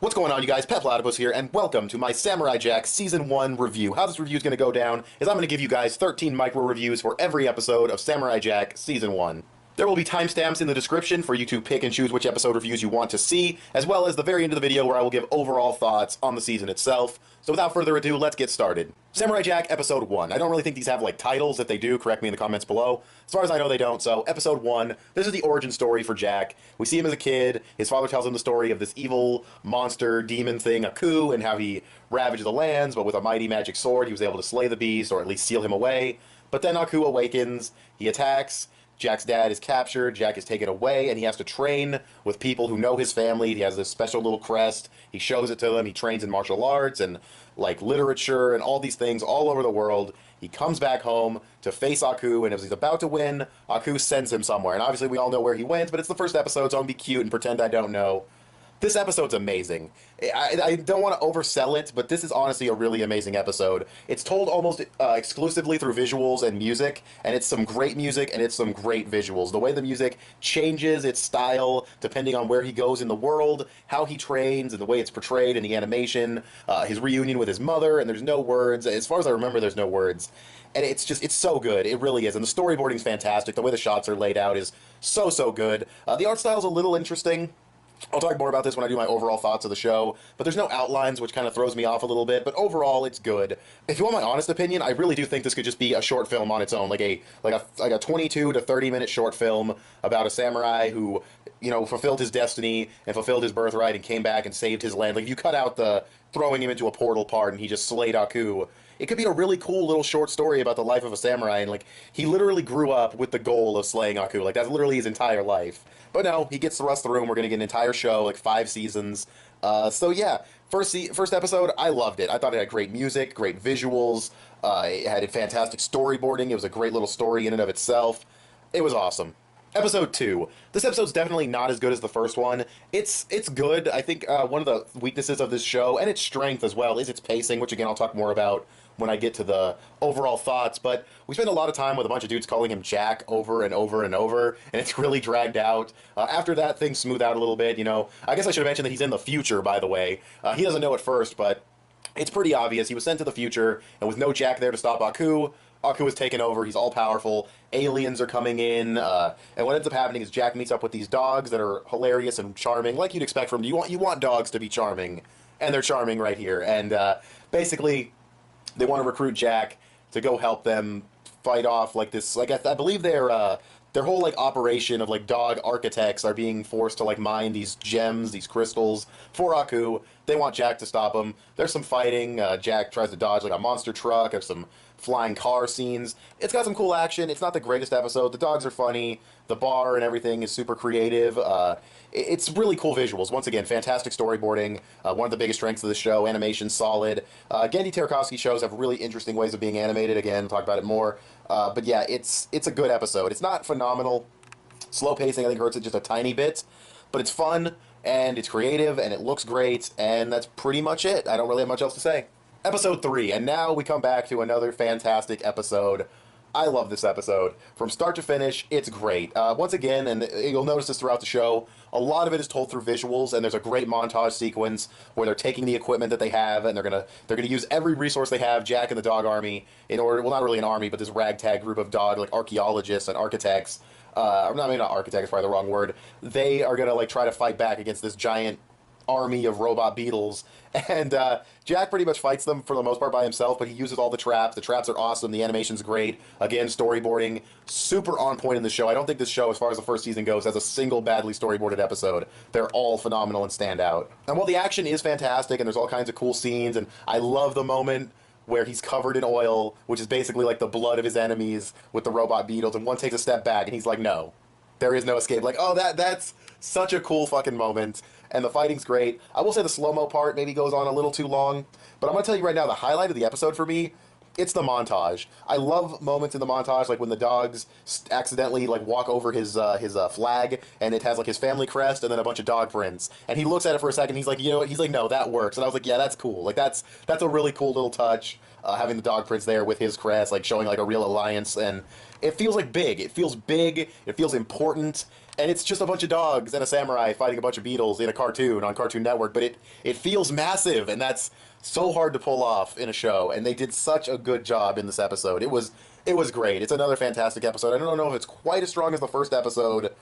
What's going on, you guys? Petplatypus here, and welcome to my Samurai Jack Season 1 review. How this review is going to go down is I'm going to give you guys 13 micro-reviews for every episode of Samurai Jack Season 1. There will be timestamps in the description for you to pick and choose which episode reviews you want to see, as well as the very end of the video where I will give overall thoughts on the season itself. So without further ado, let's get started. Samurai Jack Episode 1. I don't really think these have, titles. If they do, correct me in the comments below. As far as I know, they don't. So, Episode 1, this is the origin story for Jack. We see him as a kid. His father tells him the story of this evil monster demon thing, Aku, and how he ravaged the lands, but with a mighty magic sword, he was able to slay the beast, or at least seal him away. But then Aku awakens, he attacks, Jack's dad is captured, Jack is taken away, and he has to train with people who know his family. He has this special little crest. He shows it to them. He trains in martial arts and, literature and all these things all over the world. He comes back home to face Aku, and as he's about to win, Aku sends him somewhere. And obviously we all know where he went, but it's the first episode, so I'm going to be cute and pretend I don't know. This episode's amazing. I don't want to oversell it, but this is honestly a really amazing episode. It's told almost exclusively through visuals and music, and it's some great music and it's some great visuals. The way the music changes its style depending on where he goes in the world, how he trains, and the way it's portrayed in the animation, his reunion with his mother, and there's no words. As far as I remember, there's no words. And it's so good. It really is. And the storyboarding's fantastic. The way the shots are laid out is so good. The art style's a little interesting. I'll talk more about this when I do my overall thoughts of the show, but there's no outlines, which kind of throws me off a little bit, but overall, it's good. If you want my honest opinion, I really do think this could just be a short film on its own, like a 22 to 30-minute short film about a samurai who, fulfilled his destiny and fulfilled his birthright and came back and saved his land. Like, if you cut out the throwing him into a portal part and he just slayed Aku, it could be a really cool little short story about the life of a samurai, and, he literally grew up with the goal of slaying Aku. That's literally his entire life. But no, he gets thrust through, and we're going to get an entire show, 5 seasons. So yeah, first episode, I loved it. I thought it had great music, great visuals, it had fantastic storyboarding, it was a great little story in and of itself. It was awesome. Episode 2. This episode's definitely not as good as the first one. It's good. I think one of the weaknesses of this show, and its strength as well, is its pacing, which again I'll talk more about when I get to the overall thoughts, but we spend a lot of time with a bunch of dudes calling him Jack over and over and over, and it's really dragged out. After that, things smooth out a little bit, I guess I should have mentioned that he's in the future, by the way. He doesn't know at first, but it's pretty obvious. He was sent to the future, and with no Jack there to stop Aku, Aku is taken over, he's all-powerful, aliens are coming in, and what ends up happening is Jack meets up with these dogs that are hilarious and charming, like you'd expect from them. You want dogs to be charming, and they're charming right here, and basically they want to recruit Jack to go help them fight off this. I believe their whole operation of dog architects are being forced to mine these gems, these crystals for Aku. They want Jack to stop them. There's some fighting. Jack tries to dodge a monster truck. There's some flying car scenes. It's got some cool action. It's not the greatest episode. The dogs are funny. The bar and everything is super creative. It's really cool visuals. Once again, fantastic storyboarding. One of the biggest strengths of the show. Animation solid. Gendy Tartakovsky shows have really interesting ways of being animated. Again, talk about it more. But yeah, it's a good episode. It's not phenomenal. Slow pacing, I think, hurts it just a tiny bit. But it's fun, and it's creative, and it looks great, and that's pretty much it. I don't really have much else to say. Episode 3, and now we come back to another fantastic episode. I love this episode. From start to finish, it's great. Once again, and you'll notice this throughout the show, a lot of it is told through visuals, and there's a great montage sequence where they're taking the equipment that they have, and they're gonna use every resource they have, Jack and the dog army, in order, well, not really an army, but this ragtag group of dog, archaeologists and architects, maybe not architects, probably the wrong word, they are gonna, try to fight back against this giant army of robot beetles, and Jack pretty much fights them for the most part by himself, but he uses all the traps. The traps are awesome, the animation's great, again, storyboarding, super on point in the show. I don't think this show, as far as the first season goes, has a single badly storyboarded episode. They're all phenomenal and stand out. And while the action is fantastic, and there's all kinds of cool scenes, and I love the moment where he's covered in oil, which is basically the blood of his enemies with the robot beetles, and one takes a step back, and he's like, no. There is no escape. That's such a cool fucking moment. And the fighting's great. I will say the slow-mo part maybe goes on a little too long. But I'm going to tell you right now, the highlight of the episode for me, it's the montage. I love moments in the montage, when the dogs accidentally, walk over his flag, and it has, his family crest, and then a bunch of dog prints. And he looks at it for a second, he's like, no, that works. And I was like, yeah, that's cool. That's a really cool little touch, having the dog prints there with his crest, showing, a real alliance. And it feels big. It feels big. It feels important. and it's just a bunch of dogs and a samurai fighting a bunch of beetles in a cartoon on Cartoon Network, but it feels massive, and that's so hard to pull off in a show, and they did such a good job in this episode. It was great. It's another fantastic episode. I don't know if it's quite as strong as the first episode,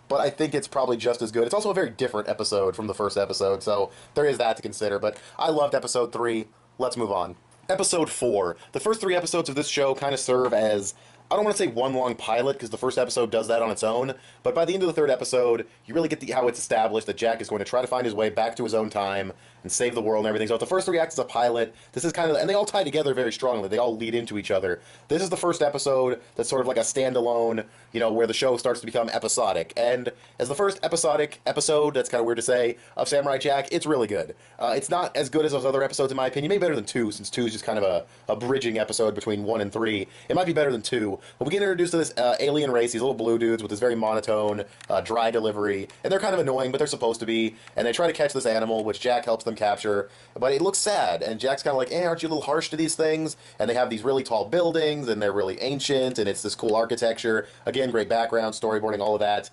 but I think it's probably just as good. It's also a very different episode from the first episode, so there is that to consider, but I loved episode 3. Let's move on. Episode 4. The first 3 episodes of this show kind of serve as, I don't want to say one long pilot, because the first episode does that on its own, but by the end of the 3rd episode, you really get how it's established that Jack is going to try to find his way back to his own time and save the world and everything. So if the first 3 acts as a pilot, this is kind of, and they all tie together very strongly. They all lead into each other. This is the first episode that's sort of like a standalone, where the show starts to become episodic. And as the first episodic episode, that's kind of weird to say, of Samurai Jack, it's really good. It's not as good as those other episodes, in my opinion. Maybe better than 2, since 2 is just kind of a bridging episode between 1 and 3. It might be better than 2. But we get introduced to this alien race, these little blue dudes with this very monotone, dry delivery, and they're kind of annoying, but they're supposed to be, and they try to catch this animal, which Jack helps them capture, but it looks sad, and Jack's kind of like, aren't you a little harsh to these things? And they have these really tall buildings, and they're really ancient, and it's this cool architecture, again, great background, storyboarding, all of that,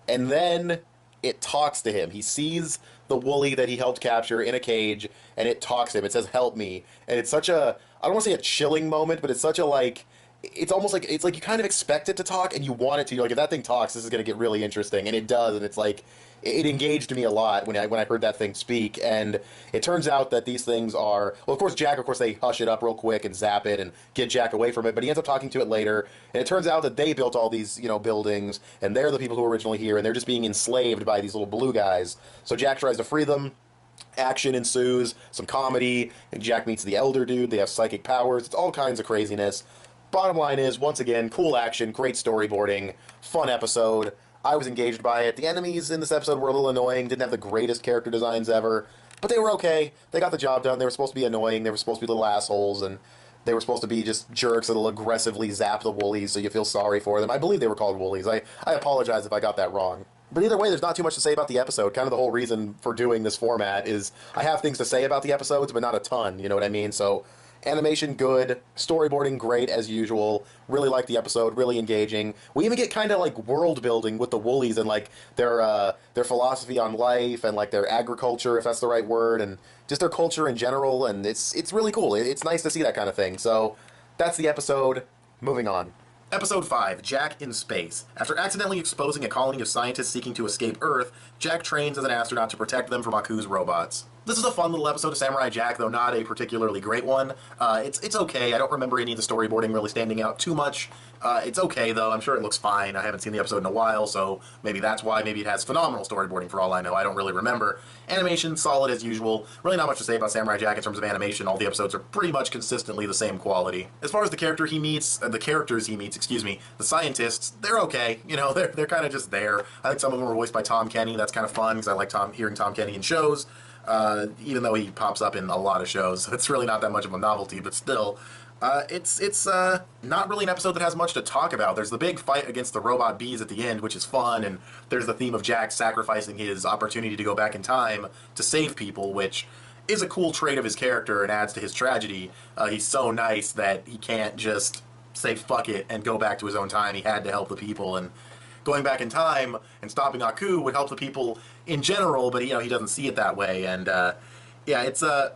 and then it talks to him. He sees the woolly that he helped capture in a cage, and it talks to him. It says, help me, and it's such a, I don't want to say a chilling moment, but it's such a, like, it's almost like, it's like you kind of expect it to talk, and you want it to. You're like, if that thing talks, this is going to get really interesting, and it does, and it's like, it engaged me a lot when I heard that thing speak, and it turns out that these things are, well, of course, they hush it up real quick and zap it and get Jack away from it, but he ends up talking to it later, and it turns out that they built all these, buildings, and they're the people who were originally here, and they're just being enslaved by these little blue guys. So Jack tries to free them. Action ensues, some comedy, and Jack meets the elder dude. They have psychic powers. It's all kinds of craziness. Bottom line is, once again, cool action, great storyboarding, fun episode. I was engaged by it. The enemies in this episode were a little annoying, didn't have the greatest character designs ever, but they were okay. They got the job done. They were supposed to be annoying. They were supposed to be little assholes, and they were supposed to be just jerks that'll aggressively zap the woolies so you feel sorry for them. I believe they were called woolies. I apologize if I got that wrong. But either way, there's not too much to say about the episode. Kind of the whole reason for doing this format is I have things to say about the episodes, but not a ton, you know what I mean? So animation good, storyboarding great as usual. Really like the episode, really engaging. We even get kind of like world building with the woolies and like their philosophy on life and like their agriculture, if that's the right word, and just their culture in general. And it's really cool. It's nice to see that kind of thing. So that's the episode. Moving on. Episode 5, Jack in Space. After accidentally exposing a colony of scientists seeking to escape Earth, Jack trains as an astronaut to protect them from Aku's robots. This is a fun little episode of Samurai Jack, though not a particularly great one. It's okay. I don't remember any of the storyboarding really standing out too much. It's okay, though. I'm sure it looks fine. I haven't seen the episode in a while, so maybe that's why. Maybe it has phenomenal storyboarding for all I know. I don't really remember. Animation, solid as usual. Really not much to say about Samurai Jack in terms of animation. All the episodes are pretty much consistently the same quality. As far as the characters he meets, the scientists, they're okay. They're kind of just there. I think some of them were voiced by Tom Kenny. That's kind of fun, because I like hearing Tom Kenny in shows. Even though he pops up in a lot of shows, so it's really not that much of a novelty, but still, it's not really an episode that has much to talk about. There's the big fight against the robot bees at the end, which is fun, and there's the theme of Jack sacrificing his opportunity to go back in time to save people, which is a cool trait of his character and adds to his tragedy. He's so nice that he can't just say fuck it and go back to his own time. He had to help the people, and going back in time and stopping Aku would help the people in general, but he doesn't see it that way. And yeah, it's a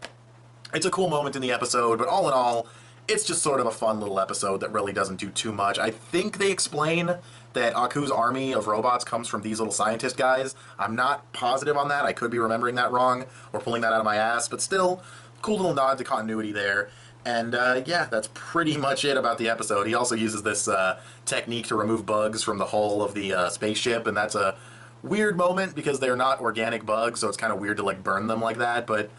cool moment in the episode, but all in all, it's just sort of a fun little episode that really doesn't do too much. I think they explain that Aku's army of robots comes from these little scientist guys. I'm not positive on that. I could be remembering that wrong or pulling that out of my ass, but still, cool little nod to continuity there. And yeah, that's pretty much it about the episode. He also uses this technique to remove bugs from the hull of the spaceship, and that's a weird moment because they're not organic bugs, so it's kind of weird to like burn them like that, but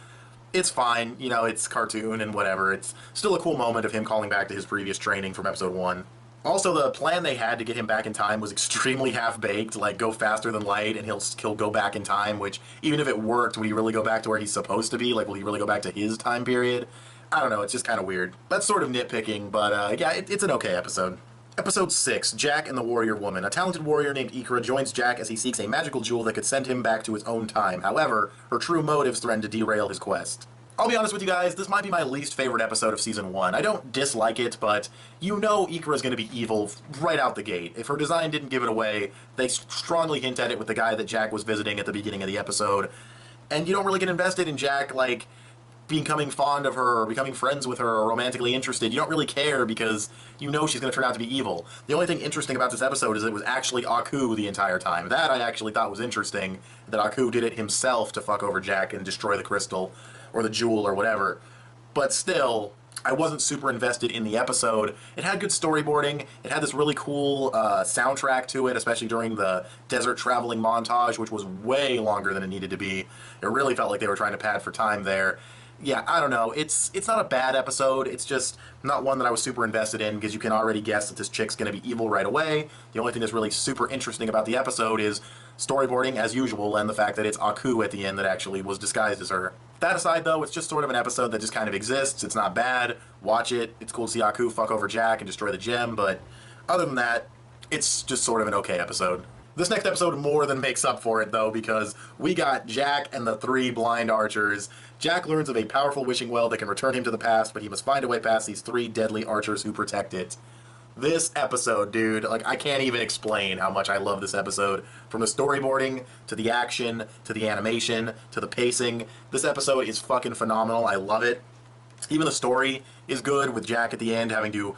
it's fine. It's cartoon and whatever. It's still a cool moment of him calling back to his previous training from episode 1. Also, the plan they had to get him back in time was extremely half-baked, like go faster than light and he'll go back in time, which even if it worked, would he really go back to where he's supposed to be? Like, will he really go back to his time period? I don't know, it's just kind of weird. That's sort of nitpicking, but yeah, it's an okay episode. Episode 6, Jack and the Warrior Woman. A talented warrior named Ikra joins Jack as he seeks a magical jewel that could send him back to his own time. However, her true motives threaten to derail his quest. I'll be honest with you guys, this might be my least favorite episode of Season 1. I don't dislike it, but you know Ikara's going to be evil right out the gate. If her design didn't give it away, they strongly hint at it with the guy that Jack was visiting at the beginning of the episode. And you don't really get invested in Jack, like, becoming fond of her, or becoming friends with her, or romantically interested. You don't really care because you know she's going to turn out to be evil. The only thing interesting about this episode is it was actually Aku the entire time. That I actually thought was interesting, that Aku did it himself to fuck over Jack and destroy the crystal, or the jewel, or whatever. But still, I wasn't super invested in the episode. It had good storyboarding. It had this really cool soundtrack to it, especially during the desert traveling montage, which was way longer than it needed to be. It really felt like they were trying to pad for time there. Yeah, I don't know. It's not a bad episode. It's just not one that I was super invested in because you can already guess that this chick's going to be evil right away. The only thing that's really super interesting about the episode is storyboarding, as usual, and the fact that it's Aku at the end that actually was disguised as her. That aside, though, it's just sort of an episode that just kind of exists. It's not bad. Watch it. It's cool to see Aku fuck over Jack and destroy the gem, but other than that, it's just sort of an okay episode. This next episode more than makes up for it, though, because we got Jack and the 3 blind archers. Jack learns of a powerful wishing well that can return him to the past, but he must find a way past these 3 deadly archers who protect it. This episode, dude, like, I can't even explain how much I love this episode. From the storyboarding, to the action, to the animation, to the pacing. This episode is fucking phenomenal. I love it. Even the story is good, with Jack at the end having to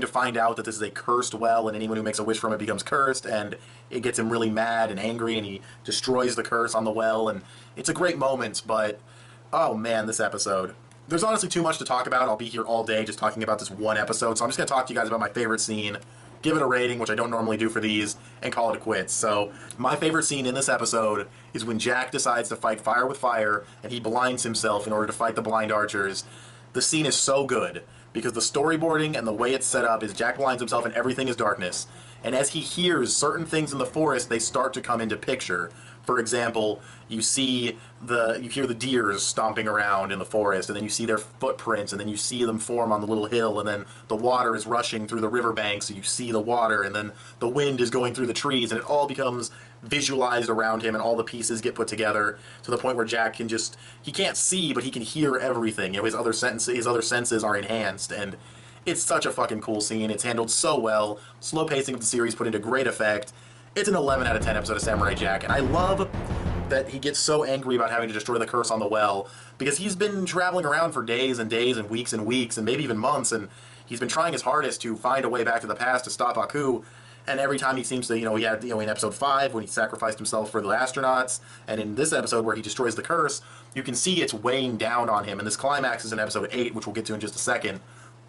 find out that this is a cursed well, and anyone who makes a wish from it becomes cursed, and it gets him really mad and angry, and he destroys the curse on the well, and it's a great moment, but, oh man, this episode. There's honestly too much to talk about. I'll be here all day just talking about this one episode, so I'm just going to talk to you guys about my favorite scene, give it a rating, which I don't normally do for these, and call it a quits. So, my favorite scene in this episode is when Jack decides to fight fire with fire, and he blinds himself in order to fight the blind archers. The scene is so good, because the storyboarding and the way it's set up is Jack blinds himself and everything is darkness. And as he hears certain things in the forest, they start to come into picture. For example, you hear the deers stomping around in the forest, and then you see their footprints, and then you see them form on the little hill, and then the water is rushing through the riverbank, so you see the water, and then the wind is going through the trees, and it all becomes visualized around him, and all the pieces get put together to the point where Jack can he can't see, but he can hear everything. You know, his other senses are enhanced, and it's such a fucking cool scene. It's handled so well. Slow pacing of the series put into great effect. It's an 11 out of 10 episode of Samurai Jack, and I love that he gets so angry about having to destroy the curse on the well, because he's been traveling around for days and days and weeks, and maybe even months, and he's been trying his hardest to find a way back to the past to stop Aku, and every time he seems to, he had, in episode 5, when he sacrificed himself for the astronauts, and in this episode where he destroys the curse, you can see it's weighing down on him, and this climax is in episode 8, which we'll get to in just a second.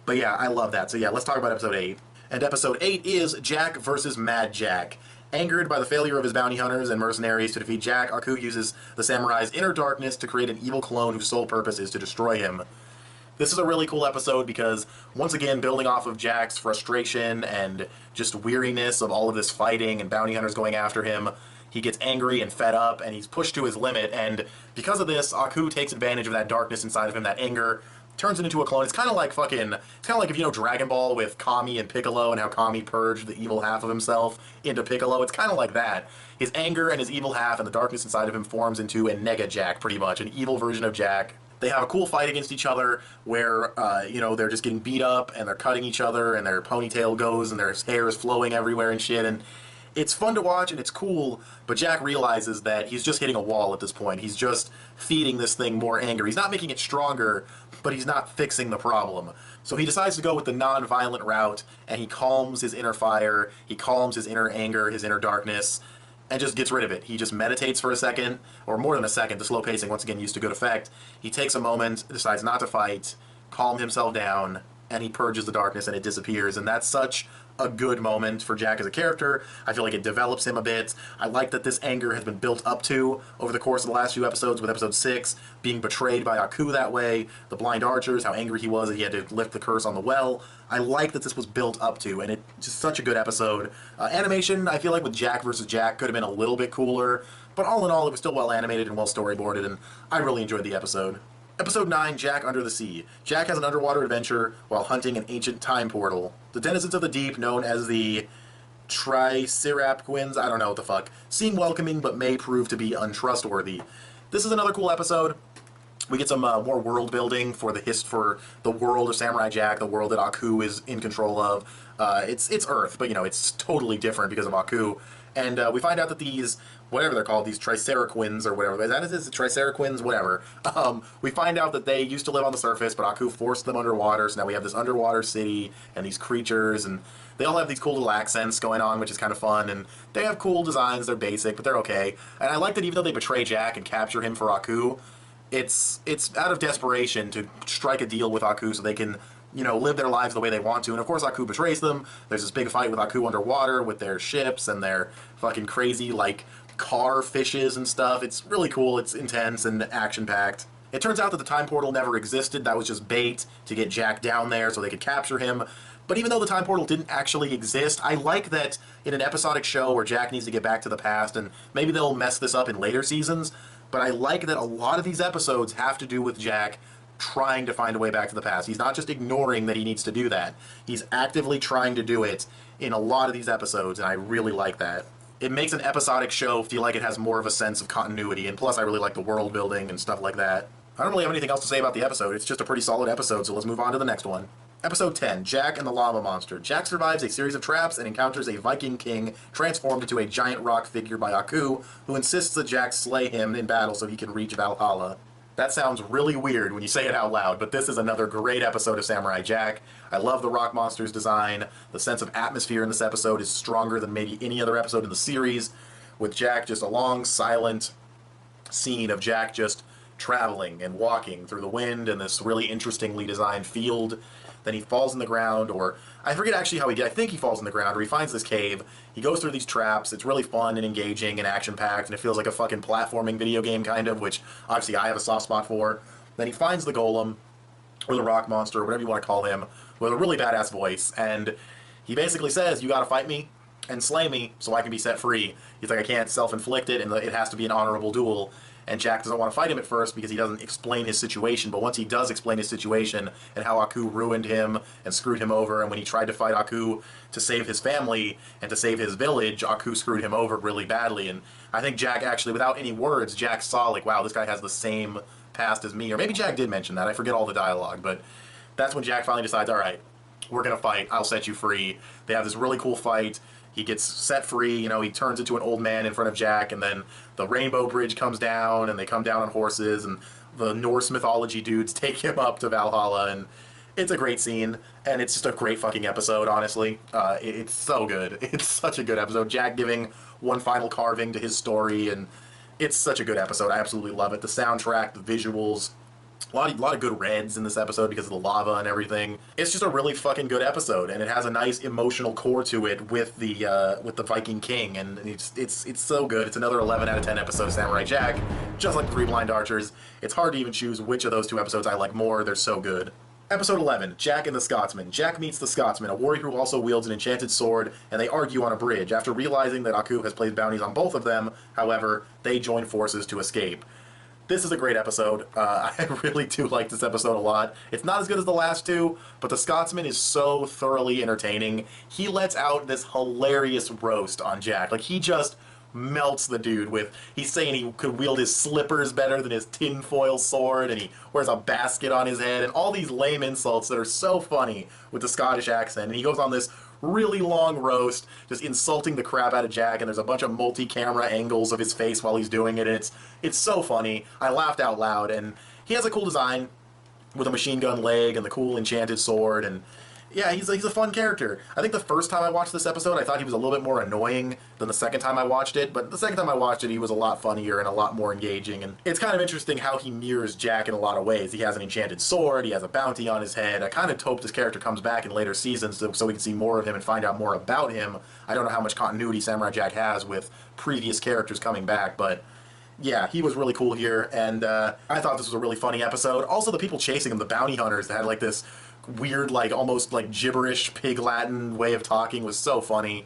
But yeah, I love that. So yeah, let's talk about episode 8. And episode 8 is Jack versus Mad Jack. Angered by the failure of his bounty hunters and mercenaries to defeat Jack, Aku uses the samurai's inner darkness to create an evil clone whose sole purpose is to destroy him. This is a really cool episode because, once again, building off of Jack's frustration and just weariness of all of this fighting and bounty hunters going after him, he gets angry and fed up, and he's pushed to his limit, and because of this, Aku takes advantage of that darkness inside of him, that anger, turns it into a clone. It's kind of like if you know Dragon Ball with Kami and Piccolo and how Kami purged the evil half of himself into Piccolo. It's kind of like that. His anger and his evil half and the darkness inside of him forms into a Nega Jack, pretty much, an evil version of Jack. They have a cool fight against each other where, they're just getting beat up and they're cutting each other and their ponytail goes and their hair is flowing everywhere and shit, and it's fun to watch and it's cool, but Jack realizes that he's just hitting a wall at this point. He's just feeding this thing more anger. He's not making it stronger, but he's not fixing the problem. So he decides to go with the non-violent route, and he calms his inner fire, he calms his inner anger, his inner darkness, and just gets rid of it. He just meditates for a second, or more than a second. The slow pacing, once again, used to good effect. He takes a moment, decides not to fight, calm himself down, and he purges the darkness, and it disappears. And that's such a good moment for Jack as a character. I feel like it develops him a bit. I like that this anger has been built up to over the course of the last few episodes, with episode 6 being betrayed by Aku that way, the blind archers, how angry he was that he had to lift the curse on the well. I like that this was built up to, and it's just such a good episode. Animation, I feel like with Jack versus Jack could have been a little bit cooler, but all in all, it was still well animated and well storyboarded, and I really enjoyed the episode. Episode 9, Jack Under the Sea. Jack has an underwater adventure while hunting an ancient time portal. The denizens of the deep, known as the Tricerapquins, I don't know what the fuck, seem welcoming but may prove to be untrustworthy. This is another cool episode. We get some more world building for the world of Samurai Jack, the world that Aku is in control of. It's Earth, but you know it's totally different because of Aku. And we find out that these, whatever they're called, these Triceraquins or whatever, is it Triceraquins? Whatever. We find out that they used to live on the surface, but Aku forced them underwater, so now we have this underwater city and these creatures, and they all have these cool little accents going on, which is kind of fun, and they have cool designs, they're basic, but they're okay. And I like that even though they betray Jack and capture him for Aku, it's out of desperation to strike a deal with Aku so they can, you know, live their lives the way they want to. And of course Aku betrays them. There's this big fight with Aku underwater with their ships and their fucking crazy, like, car fishes and stuff. It's really cool, it's intense and action-packed. It turns out that the time portal never existed. That was just bait to get Jack down there so they could capture him. But even though the time portal didn't actually exist, I like that in an episodic show where Jack needs to get back to the past, and maybe they'll mess this up in later seasons, but I like that a lot of these episodes have to do with Jack trying to find a way back to the past. He's not just ignoring that he needs to do that. He's actively trying to do it in a lot of these episodes, and I really like that. It makes an episodic show feel like it has more of a sense of continuity, and plus I really like the world building and stuff like that. I don't really have anything else to say about the episode. It's just a pretty solid episode, so let's move on to the next one. Episode 10, Jack and the Lava Monster. Jack survives a series of traps and encounters a Viking king transformed into a giant rock figure by Aku, who insists that Jack slay him in battle so he can reach Valhalla. That sounds really weird when you say it out loud, but this is another great episode of Samurai Jack. I love the rock monster's design. The sense of atmosphere in this episode is stronger than maybe any other episode in the series, with Jack just a long, silent scene of Jack just traveling and walking through the wind in this really interestingly designed field. Then he falls in the ground, or I forget actually how he did. I think he falls in the ground, or he finds this cave. He goes through these traps. It's really fun and engaging and action-packed, and it feels like a fucking platforming video game kind of, which obviously I have a soft spot for. Then he finds the golem, or the rock monster, or whatever you want to call him, with a really badass voice, and he basically says, "You gotta fight me and slay me so I can be set free." He's like, "I can't self-inflict it, and it has to be an honorable duel." And Jack doesn't want to fight him at first because he doesn't explain his situation, but once he does explain his situation and how Aku ruined him and screwed him over, and when he tried to fight Aku to save his family and to save his village, Aku screwed him over really badly. And I think Jack actually, without any words, Jack saw like, wow, this guy has the same past as me. Or maybe Jack did mention that, I forget all the dialogue, but that's when Jack finally decides, alright, we're gonna fight, I'll set you free. They have this really cool fight. He gets set free, you know, he turns into an old man in front of Jack, and then the Rainbow Bridge comes down, and they come down on horses, and the Norse mythology dudes take him up to Valhalla, and it's a great scene, and it's just a great fucking episode, honestly. It's so good. It's such a good episode. Jack giving one final carving to his story, and it's such a good episode. I absolutely love it. The soundtrack, the visuals, a lot of good reds in this episode because of the lava and everything. It's just a really fucking good episode, and it has a nice emotional core to it with the Viking King, and it's so good. It's another 11 out of 10 episode of Samurai Jack, just like Three Blind Archers. It's hard to even choose which of those two episodes I like more. They're so good. Episode 11, Jack and the Scotsman. Jack meets the Scotsman, a warrior who also wields an enchanted sword, and they argue on a bridge. After realizing that Aku has placed bounties on both of them, however, they join forces to escape. This is a great episode. I really do like this episode a lot. It's not as good as the last two, but the Scotsman is so thoroughly entertaining. He lets out this hilarious roast on Jack. Like, he just melts the dude with, he's saying he could wield his slippers better than his tinfoil sword, and he wears a basket on his head, and all these lame insults that are so funny with the Scottish accent. And he goes on this really long roast, just insulting the crap out of Jack, and there's a bunch of multi-camera angles of his face while he's doing it, and it's so funny. I laughed out loud, and he has a cool design with a machine gun leg and the cool enchanted sword, and yeah, he's a fun character. I think the first time I watched this episode, I thought he was a little bit more annoying than the second time I watched it, but the second time I watched it, he was a lot funnier and a lot more engaging, and it's kind of interesting how he mirrors Jack in a lot of ways. He has an enchanted sword, he has a bounty on his head. I kind of hope this character comes back in later seasons so we can see more of him and find out more about him. I don't know how much continuity Samurai Jack has with previous characters coming back, but yeah, he was really cool here, and I thought this was a really funny episode. Also, the people chasing him, the bounty hunters that had like this weird, like, almost like gibberish pig Latin way of talking was so funny.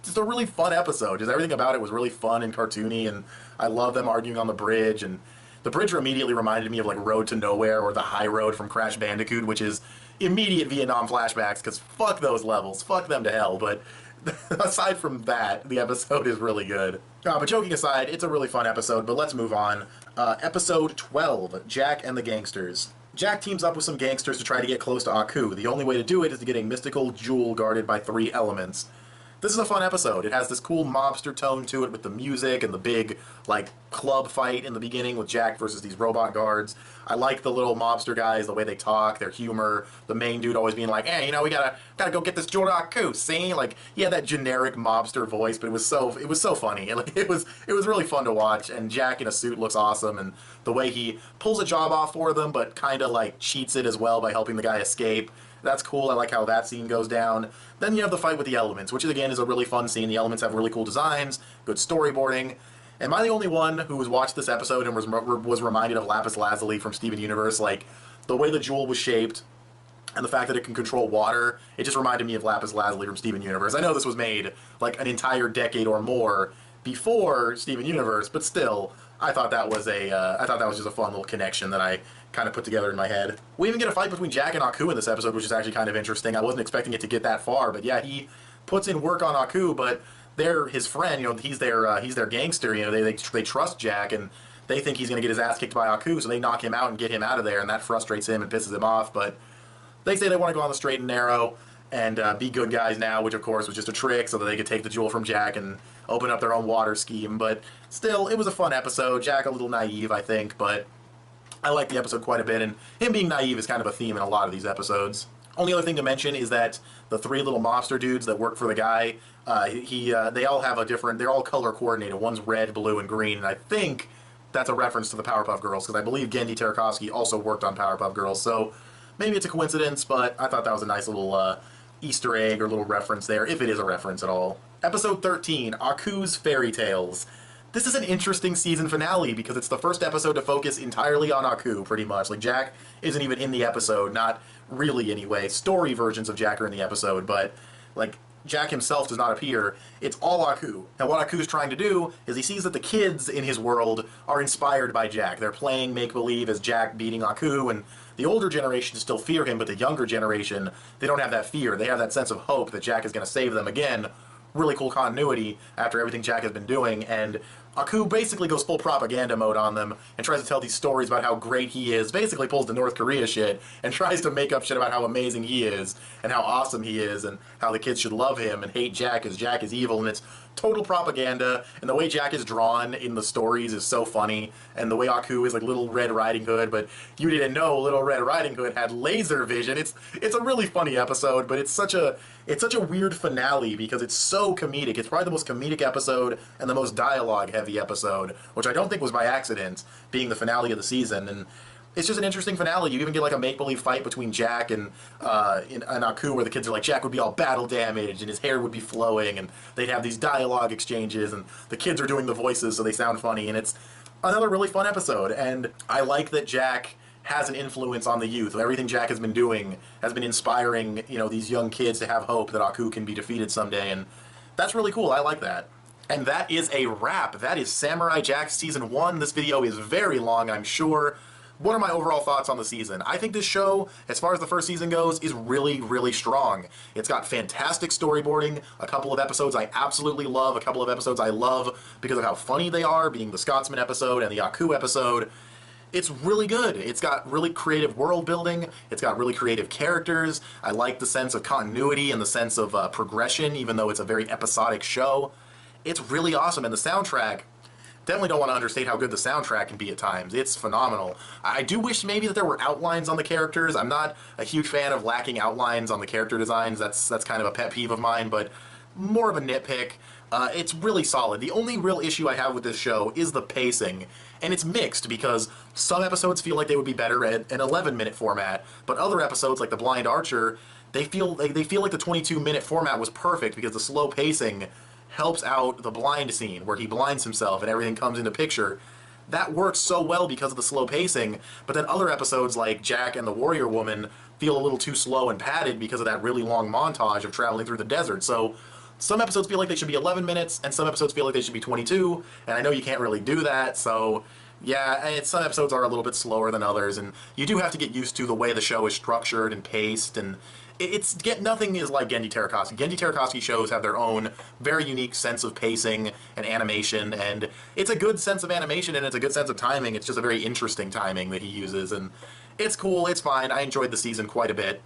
Just a really fun episode. Just everything about it was really fun and cartoony, and I love them arguing on the bridge, and the bridge immediately reminded me of like Road to Nowhere or the High Road from Crash Bandicoot, which is immediate Vietnam flashbacks, because fuck those levels, fuck them to hell, but aside from that, the episode is really good. But joking aside, it's a really fun episode, but let's move on. Episode 12, Jack and the Gangsters. Jack teams up with some gangsters to try to get close to Aku. The only way to do it is to get a mystical jewel guarded by 3 elements. This is a fun episode. It has this cool mobster tone to it with the music and the big, like, club fight in the beginning with Jack versus these robot guards. I like the little mobster guys, the way they talk, their humor, the main dude always being like, hey, you know, we gotta go get this jewel to Aku, see? Like, he had that generic mobster voice, but it was so funny. Like, it was really fun to watch, and Jack in a suit looks awesome, and the way he pulls a job off for them, but kind of, like, cheats it as well by helping the guy escape. That's cool. I like how that scene goes down. Then you have the fight with the elements, which again is a really fun scene. The elements have really cool designs, good storyboarding. Am I the only one who has watched this episode and was reminded of Lapis Lazuli from Steven Universe? Like, the way the jewel was shaped and the fact that it can control water, it just reminded me of Lapis Lazuli from Steven Universe. I know this was made like an entire decade or more before Steven Universe, but still, I thought that was just a fun little connection that I kind of put together in my head. We even get a fight between Jack and Aku in this episode, which is actually kind of interesting. I wasn't expecting it to get that far, but yeah, he puts in work on Aku, but they're his friend. You know, he's their gangster. You know, they trust Jack, and they think he's going to get his ass kicked by Aku, so they knock him out and get him out of there, and that frustrates him and pisses him off. But they say they want to go on the straight and narrow and be good guys now, which of course was just a trick so that they could take the jewel from Jack and open up their own water scheme. But still, it was a fun episode. Jack a little naive, I think, but I like the episode quite a bit, and him being naive is kind of a theme in a lot of these episodes. Only other thing to mention is that the 3 little mobster dudes that work for the guy, they all have a different, they're all color coordinated. One's red, blue, and green, and I think that's a reference to the Powerpuff Girls, because I believe Gendy Tartakovsky also worked on Powerpuff Girls, so maybe it's a coincidence, but I thought that was a nice little Easter egg or little reference there, if it is a reference at all. Episode 13, Aku's Fairy Tales. This is an interesting season finale because it's the first episode to focus entirely on Aku, pretty much. Like, Jack isn't even in the episode, not really anyway. Story versions of Jack are in the episode, but, like, Jack himself does not appear. It's all Aku. And what Aku's trying to do is he sees that the kids in his world are inspired by Jack. They're playing make-believe as Jack beating Aku, and the older generation still fear him, but the younger generation, they don't have that fear. They have that sense of hope that Jack is going to save them again. Really cool continuity after everything Jack has been doing, and Aku basically goes full propaganda mode on them and tries to tell these stories about how great he is, basically pulls the North Korea shit, and tries to make up shit about how amazing he is, and how awesome he is, and how the kids should love him and hate Jack because Jack is evil, and it's total propaganda, and the way Jack is drawn in the stories is so funny, and the way Aku is like Little Red Riding Hood, but you didn't know Little Red Riding Hood had laser vision. It's a really funny episode, but it's such a weird finale because it's so comedic. It's probably the most comedic episode and the most dialogue-heavy episode, which I don't think was by accident, being the finale of the season, and it's just an interesting finale. You even get like a make-believe fight between Jack and Aku, where the kids are like, Jack would be all battle damaged and his hair would be flowing, and they'd have these dialogue exchanges, and the kids are doing the voices so they sound funny, and it's another really fun episode. And I like that Jack has an influence on the youth. Everything Jack has been doing has been inspiring, you know, these young kids to have hope that Aku can be defeated someday, and that's really cool. I like that. And that is a wrap. That is Samurai Jack Season 1. This video is very long, I'm sure. What are my overall thoughts on the season? I think this show, as far as the first season goes, is really, really strong. It's got fantastic storyboarding, a couple of episodes I absolutely love, a couple of episodes I love because of how funny they are, being the Scotsman episode and the Aku episode. It's really good. It's got really creative world building, it's got really creative characters, I like the sense of continuity and the sense of progression, even though it's a very episodic show. It's really awesome, and the soundtrack, definitely don't want to understate how good the soundtrack can be at times. It's phenomenal. I do wish maybe that there were outlines on the characters. I'm not a huge fan of lacking outlines on the character designs. That's kind of a pet peeve of mine, but more of a nitpick. It's really solid. The only real issue I have with this show is the pacing, and it's mixed because some episodes feel like they would be better at an 11-minute format, but other episodes, like The Blind Archer, they feel like the 22-minute format was perfect because the slow pacing helps out the blind scene where he blinds himself and everything comes into picture. That works so well because of the slow pacing, but then other episodes like Jack and the Warrior Woman feel a little too slow and padded because of that really long montage of traveling through the desert. So some episodes feel like they should be 11 minutes, and some episodes feel like they should be 22, and I know you can't really do that, so Yeah, some episodes are a little bit slower than others, and you do have to get used to the way the show is structured and paced, and nothing is like Genji Tartakovsky. Genji Tartakovsky shows have their own very unique sense of pacing and animation, and it's a good sense of animation and it's a good sense of timing. It's just a very interesting timing that he uses, and it's cool, it's fine. I enjoyed the season quite a bit.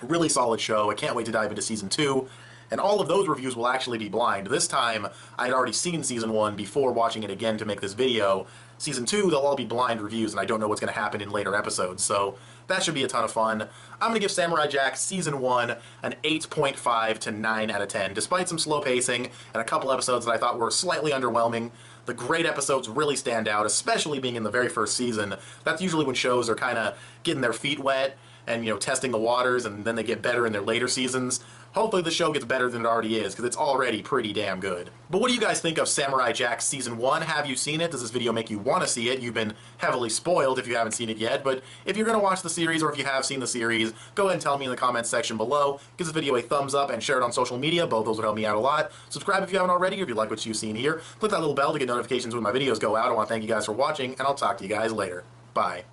Really solid show. I can't wait to dive into Season 2. And all of those reviews will actually be blind. This time, I had already seen Season 1 before watching it again to make this video. Season 2, they'll all be blind reviews, and I don't know what's going to happen in later episodes, so that should be a ton of fun. I'm going to give Samurai Jack Season 1 an 8.5 to 9 out of 10. Despite some slow pacing and a couple episodes that I thought were slightly underwhelming, the great episodes really stand out, especially being in the very first season. That's usually when shows are kind of getting their feet wet and, you know, testing the waters, and then they get better in their later seasons. Hopefully the show gets better than it already is, because it's already pretty damn good. But what do you guys think of Samurai Jack Season 1? Have you seen it? Does this video make you want to see it? You've been heavily spoiled if you haven't seen it yet, but if you're going to watch the series, or if you have seen the series, go ahead and tell me in the comments section below. Give this video a thumbs up and share it on social media. Both those would help me out a lot. Subscribe if you haven't already, or if you like what you've seen here. Click that little bell to get notifications when my videos go out. I want to thank you guys for watching, and I'll talk to you guys later. Bye.